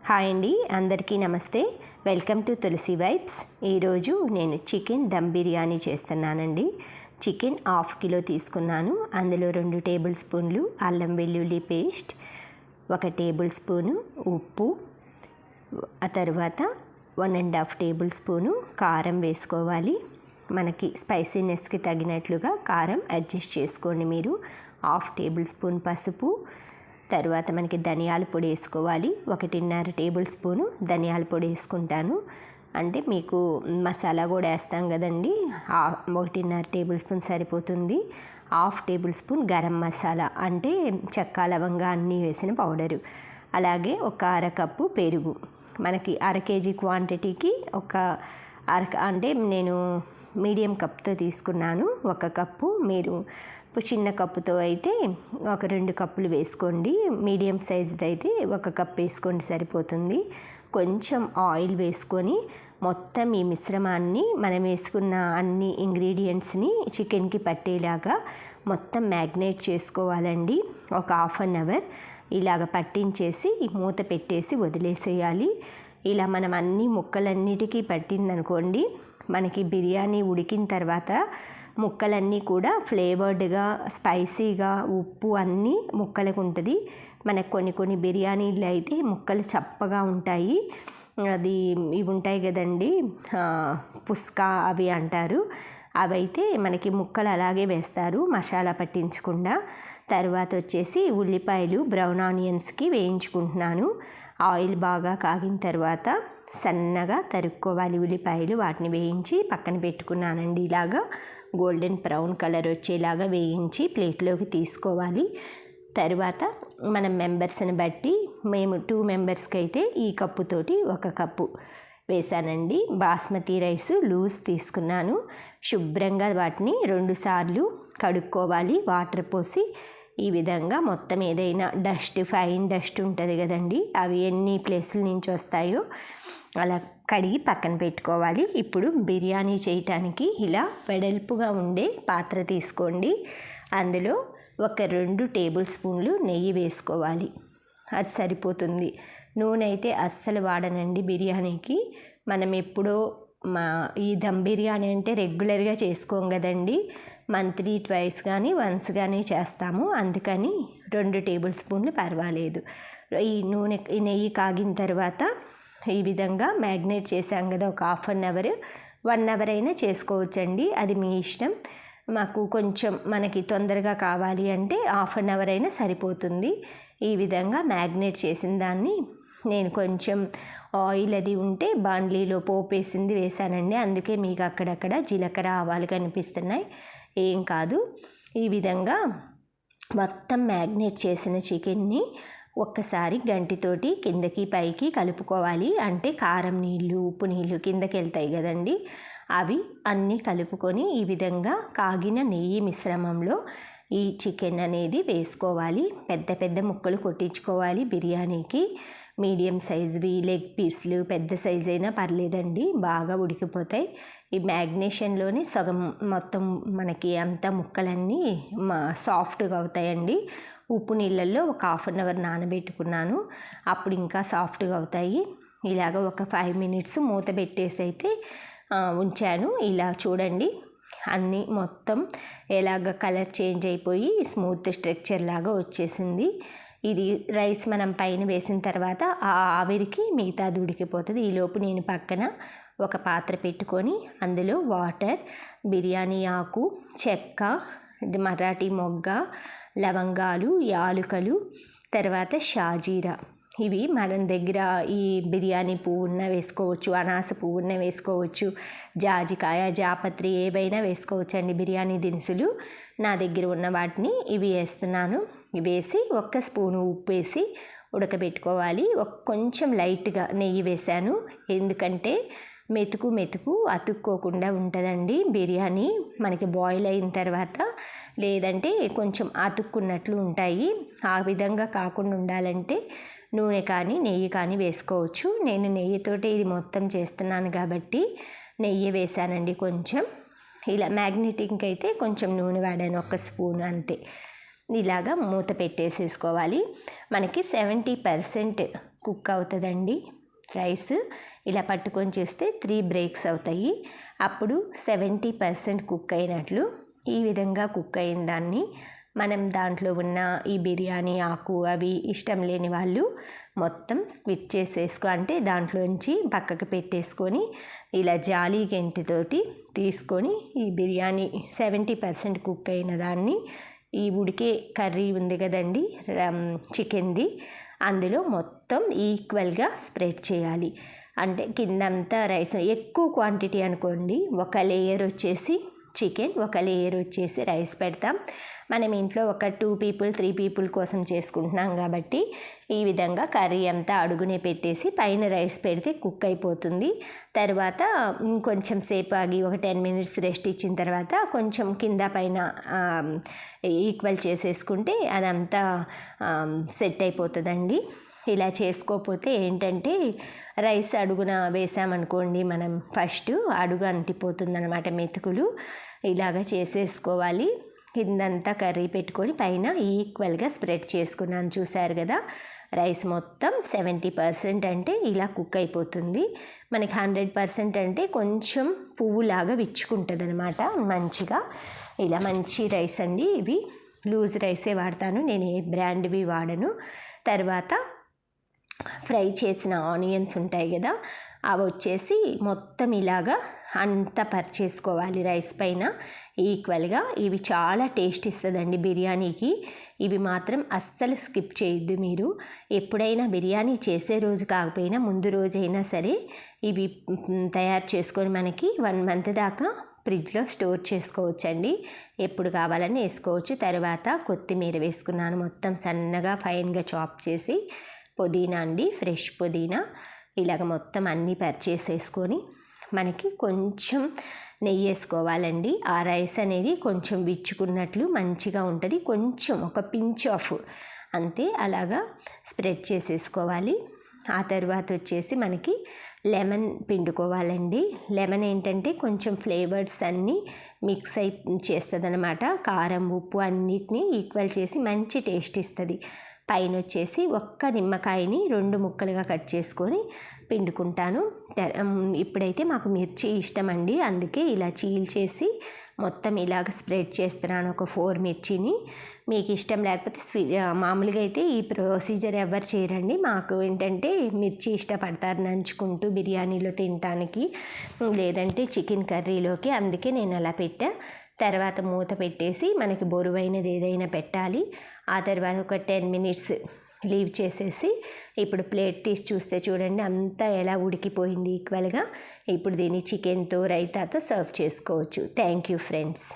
Hi అండి, అందరికీ నమస్తే. Welcome to Tulasi vibes. ఈరోజు నేను చికెన్ దమ్ బిర్యానీ చేస్తున్నానండి. చికెన్ 1/2 కిలో తీసుకున్నాను. అందులో 2 టేబుల్ స్పూన్లు అల్లం వెల్లుల్లి పేస్ట్, 1 టేబుల్ స్పూను ఉప్పు, ఆ తర్వాత 1.5 టేబుల్ స్పూను కారం వేసుకోవాలి. మనకి స్పైసీనెస్కి తగినట్లుగా కారం అడ్జస్ట్ చేసుకోండి మీరు. 1/2 టేబుల్ స్పూన్ పసుపు, తర్వాత మనకి ధనియాల పొడి వేసుకోవాలి. 1.5 టేబుల్ స్పూను ధనియాల పొడి వేసుకుంటాను. అంటే మీకు మసాలా కూడా వేస్తాం కదండి, 1.5 టేబుల్ స్పూన్ సరిపోతుంది. 1/2 టేబుల్ స్పూన్ గరం మసాలా, అంటే చెక్క లవంగా అన్నీ వేసిన పౌడరు. అలాగే ఒక అరకప్పు పెరుగు. మనకి 1/2 కేజీ క్వాంటిటీకి అంటే నేను మీడియం కప్తో తీసుకున్నాను. 1 కప్పు, మీరు చిన్న కప్పుతో అయితే ఒక 2 కప్పులు వేసుకోండి. మీడియం సైజుది అయితే 1 కప్ వేసుకోండి సరిపోతుంది. కొంచెం ఆయిల్ వేసుకొని మొత్తం ఈ మిశ్రమాన్ని మనం వేసుకున్న అన్ని ఇంగ్రీడియంట్స్ని చికెన్కి పట్టేలాగా మొత్తం మ్యాగ్నేట్ చేసుకోవాలండి. ఒక 1/2 అవర్ ఇలాగ పట్టించేసి మూత పెట్టేసి వదిలేసేయాలి. ఇలా మనం అన్ని ముక్కలన్నిటికీ పట్టిందనుకోండి, మనకి బిర్యానీ ఉడికిన తర్వాత ముక్కలన్నీ కూడా ఫ్లేవర్డ్గా, స్పైసీగా, ఉప్పు అన్నీ ముక్కలకు ఉంటుంది. మనకు కొన్ని బిర్యానీలు అయితే ముక్కలు చప్పగా ఉంటాయి. అది ఇవి ఉంటాయి కదండి, పుస్కా అవి అంటారు. అవైతే మనకి ముక్కలు అలాగే వేస్తారు మసాలా పట్టించకుండా. తర్వాత వచ్చేసి ఉల్లిపాయలు బ్రౌన్ ఆనియన్స్కి వేయించుకుంటున్నాను. ఆయిల్ బాగా కాగిన తర్వాత సన్నగా తరుక్కోవాలి ఉల్లిపాయలు. వాటిని వేయించి పక్కన పెట్టుకున్నానండి. ఇలాగా గోల్డెన్ బ్రౌన్ కలర్ వచ్చేలాగా వేయించి ప్లేట్లోకి తీసుకోవాలి. తర్వాత మనం మెంబర్స్ని బట్టి, మేము 2 మెంబర్స్కి అయితే ఈ కప్పుతోటి 1 కప్పు వేసానండి. బాస్మతి రైస్ లూజ్ తీసుకున్నాను. శుభ్రంగా వాటిని 2 సార్లు కడుక్కోవాలి వాటర్ పోసి. ఈ విధంగా మొత్తం ఏదైనా డస్ట్, ఫైన్ డస్ట్ ఉంటుంది కదండి, అవి ఎన్ని ప్లేసుల నుంచి వస్తాయో అలా కడిగి పక్కన పెట్టుకోవాలి. ఇప్పుడు బిర్యానీ చేయటానికి ఇలా వెడల్పుగా ఉండే పాత్ర తీసుకోండి. అందులో ఒక 2 టేబుల్ స్పూన్లు నెయ్యి వేసుకోవాలి. అది సరిపోతుంది. నూనె అయితే అస్సలు వాడనండి బిర్యానీకి. మనం ఎప్పుడో ఈ దమ్ బిర్యానీ అంటే రెగ్యులర్గా చేసుకోం కదండి, మంత్లీ ట్వైస్ కానీ వన్స్ కానీ చేస్తాము. అందుకని 2 టేబుల్ స్పూన్లు పర్వాలేదు. ఈ నెయ్యి కాగిన తర్వాత ఈ విధంగా మ్యాగ్నేట్ చేసాం కదా, ఒక 1/2 అవర్ 1 అవర్ అయినా చేసుకోవచ్చండి, అది మీ ఇష్టం. మాకు కొంచెం మనకి తొందరగా కావాలి అంటే 1/2 అవర్ అయినా సరిపోతుంది. ఈ విధంగా మ్యాగ్నేట్ చేసిన దాన్ని నేను కొంచెం ఆయిల్ అది ఉంటే బాండ్లీలో పోపేసింది వేసానండి. అందుకే మీకు అక్కడక్కడ జీలకర్ర ఆవాలు కనిపిస్తున్నాయి, ఏం కాదు. ఈ విధంగా మొత్తం మ్యాగ్నేట్ చేసిన చికెన్ని ఒక్కసారి గంటితోటి కిందకి పైకి కలుపుకోవాలి. అంటే కారం నీళ్ళు, ఉప్పు నీళ్ళు కిందకి వెళ్తాయి కదండి, అవి అన్నీ కలుపుకొని ఈ విధంగా కాగిన నెయ్యి మిశ్రమంలో ఈ చికెన్ అనేది వేసుకోవాలి. పెద్ద ముక్కలు కొట్టించుకోవాలి బిర్యానీకి. మీడియం సైజువి లెగ్ పీస్లు పెద్ద సైజు అయినా పర్లేదండి, బాగా ఉడికిపోతాయి. ఈ మ్యాగ్నేషన్లోనే సగం మొత్తం మనకి అంతా ముక్కలన్నీ సాఫ్ట్గా అవుతాయండి. ఉప్పు నీళ్ళల్లో ఒక 1/2 అవర్ నానబెట్టుకున్నాను, అప్పుడు ఇంకా సాఫ్ట్గా అవుతాయి. ఇలాగ ఒక 5 మినిట్స్ మూత పెట్టేసి అయితే ఉంచాను. ఇలా చూడండి, అన్నీ మొత్తం ఎలాగ కలర్ చేంజ్ అయిపోయి స్మూత్ స్ట్రక్చర్ లాగా వచ్చేసింది. ఇది రైస్ మనం పైన వేసిన తర్వాత ఆ ఆవిరికి మిగతాది ఉడికిపోతుంది. ఈలోపు నేను పక్కన ఒక పాత్ర పెట్టుకొని అందులో వాటర్, బిర్యానీ ఆకు, చెక్క, మరాఠీ మొగ్గ, లవంగాలు, యాలుకలు, తర్వాత షాజీరా, ఇవి మన దగ్గర ఈ బిర్యానీ పువ్వున్న వేసుకోవచ్చు, అనాస పువ్వున్న వేసుకోవచ్చు, జాజికాయ, జాపత్రి ఏవైనా వేసుకోవచ్చు అండి బిర్యానీ దినుసులు. నా దగ్గర ఉన్న వాటిని ఇవి వేస్తున్నాను. వేసి 1 స్పూను ఉప్పు వేసి ఉడకబెట్టుకోవాలి. కొంచెం లైట్గా నెయ్యి వేసాను, ఎందుకంటే మెతుకు అతుక్కోకుండా ఉంటుందండి బిర్యానీ మనకి బాయిల్ అయిన తర్వాత. లేదంటే కొంచెం అతుక్కున్నట్లు ఉంటాయి. ఆ విధంగా కాకుండా ఉండాలంటే నూనె కానీ నెయ్యి కానీ వేసుకోవచ్చు. నేను నెయ్యితోటి ఇది మొత్తం చేస్తున్నాను కాబట్టి నెయ్యి వేసానండి కొంచెం. ఇలా మ్యాగ్నెటింగ్కి అయితే కొంచెం నూనె వాడాను, 1 స్పూన్ అంతే. ఇలాగా మూత పెట్టేసేసుకోవాలి. మనకి 70% కుక్ అవుతుందండి రైస్. ఇలా పట్టుకొని చేస్తే 3 బ్రేక్స్ అవుతాయి. అప్పుడు 70% కుక్ అయినట్లు. ఈ విధంగా కుక్ అయిన దాన్ని మనం దాంట్లో ఉన్న ఈ బిర్యానీ ఆకు అవి ఇష్టం లేని వాళ్ళు మొత్తం స్క్విట్ చేసేసుకో, అంటే దాంట్లోంచి పక్కకు పెట్టేసుకొని ఇలా జాలీ గెంటితోటి తీసుకొని ఈ బిర్యానీ 70% కుక్ అయిన దాన్ని ఈ ఉడికే కర్రీ ఉంది కదండి చికెన్ది, అందులో మొత్తం ఈక్వల్గా స్ప్రెడ్ చేయాలి. అంటే కిందంతా రైస్ ఎక్కువ క్వాంటిటీ అనుకోండి, ఒక లేయర్ వచ్చేసి చికెన్, ఒక లేయర్ వచ్చేసి రైస్ పెడతాం. మనం ఇంట్లో ఒక 2 people 3 people కోసం చేసుకుంటున్నాం కాబట్టి ఈ విధంగా కర్రీ అంతా అడుగునే పెట్టేసి పైన రైస్ పెడితే కుక్ అయిపోతుంది. తర్వాత కొంచెం సేపు ఆగి ఒక 10 minutes రెస్ట్ ఇచ్చిన తర్వాత కొంచెం కింద పైన ఈక్వల్ చేసేసుకుంటే అదంతా సెట్ అయిపోతుందండి. ఇలా చేసుకోకపోతే ఏంటంటే రైస్ అడుగున వేసామనుకోండి మనం ఫస్ట్ అడుగు అంటిపోతుంది అనమాట, మెతుకులు. ఇలాగ చేసేసుకోవాలి. కిందంతా కర్రీ పెట్టుకొని పైన ఈక్వల్గా స్ప్రెడ్ చేసుకున్నాను, చూసారు కదా. రైస్ మొత్తం 70% అంటే ఇలా కుక్ అయిపోతుంది. మనకి 100% అంటే కొంచెం పువ్వులాగా విచ్చుకుంటుంది అనమాట మంచిగా. ఇలా మంచి రైస్ అండి. ఇవి లూజ్ రైసే వాడతాను నేను, ఏ బ్రాండ్వి వాడను. తర్వాత ఫ్రై చేసిన ఆనియన్స్ ఉంటాయి కదా, అవి వచ్చేసి మొత్తం ఇలాగా అంతా పరిచేసుకోవాలి రైస్ పైన ఈక్వల్గా. ఇవి చాలా టేస్ట్ ఇస్తుందండి బిర్యానీకి. ఇవి మాత్రం అస్సలు స్కిప్ చేయొద్దు మీరు. ఎప్పుడైనా బిర్యానీ చేసే రోజు కాకపోయినా ముందు రోజైనా సరే ఇవి తయారు చేసుకొని మనకి 1 month దాకా ఫ్రిడ్జ్లో స్టోర్ చేసుకోవచ్చండి. ఎప్పుడు కావాలని వేసుకోవచ్చు. తర్వాత కొత్తిమీర వేసుకున్నాను, మొత్తం సన్నగా ఫైన్గా చాప్ చేసి. పుదీనా అండి, ఫ్రెష్ పుదీనా. ఇలాగ మొత్తం అన్నీ పరిచేసేసుకొని మనకి కొంచెం నెయ్యి వేసుకోవాలండి. ఆ రైస్ అనేది కొంచెం విచ్చుకున్నట్లు మంచిగా ఉంటుంది. కొంచెం ఒక పించ్ ఆఫ్ అంతే, అలాగా స్ప్రెడ్ చేసేసుకోవాలి. ఆ తర్వాత వచ్చేసి మనకి లెమన్ పిండుకోవాలండి. లెమన్ ఏంటంటే కొంచెం ఫ్లేవర్స్ అన్నీ మిక్స్ అయి చేస్తుంది అనమాట. కారం ఉప్పు అన్నిటినీ ఈక్వల్ చేసి మంచి టేస్ట్ ఇస్తుంది. పైన వచ్చేసి ఒక్క నిమ్మకాయని 2 ముక్కలుగా కట్ చేసుకొని పిండుకుంటాను. ఇప్పుడైతే మాకు మిర్చి ఇష్టం అండి, అందుకే ఇలా చీల్చేసి మొత్తం ఇలాగ స్ప్రెడ్ చేస్తున్నాను, ఒక 4 మిర్చిని. మీకు ఇష్టం లేకపోతే మామూలుగా అయితే ఈ ప్రొసీజర్ ఎవరు చేయరండి. మాకు ఏంటంటే మిర్చి ఇష్టపడతారు నంచుకుంటూ బిర్యానీలో తినటానికి, లేదంటే చికెన్ కర్రీలోకి, అందుకే నేను అలా పెట్టా. తర్వాత మూత పెట్టేసి మనకి బరువైనది ఏదైనా పెట్టాలి. ఆ తర్వాత ఒక 10 minutes లీవ్ చేసేసి ఇప్పుడు ప్లేట్ తీసి చూస్తే చూడండి అంతా ఎలా ఉడికిపోయింది ఈక్వల్గా. ఇప్పుడు దీన్ని చికెన్తో రైతాతో సర్వ్ చేసుకోవచ్చు. Thank you friends.